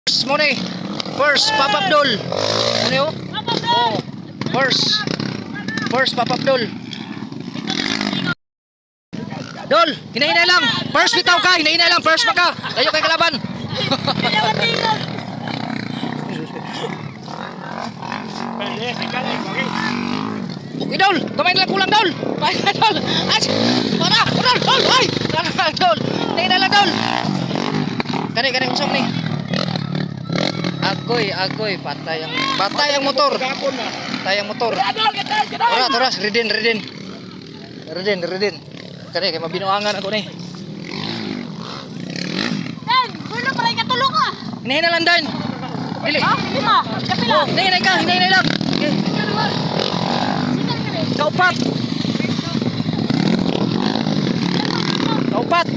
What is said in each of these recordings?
First mo ni. First Papa Abdul. Ano yun? Oh. First Papa Abdul. Dol, hinahinay lang. First bitaw ka, hinahinay lang. First pa ka. Tayo kay kalaban. Okay, Dol. Kamay na lang kulang, Dol. Kamay na lang, Dol. Para, Dol. Ay! Dol. Hinahinay lang, Dol. Kani, usap ni. Agoy. Patay ang motor. Patay ang motor. Toras, redin. Kani kay mabinuangan ako ni. Dan, gulo pa rin katulong ka. Hinahinay lang, Dan. Dili. Kapila. Oh, hinahinay lang. Okay. Kaupat.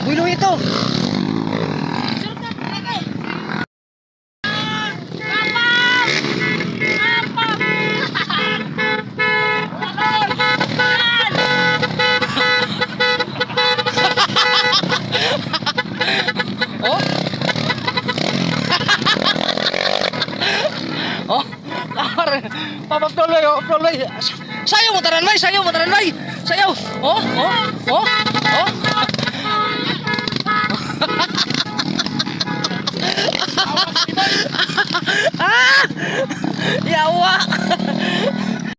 Builo ito. Oh, papaptuloy. Sayaw mo taran, bay. Sayaw. Oh. Ah! Yawa.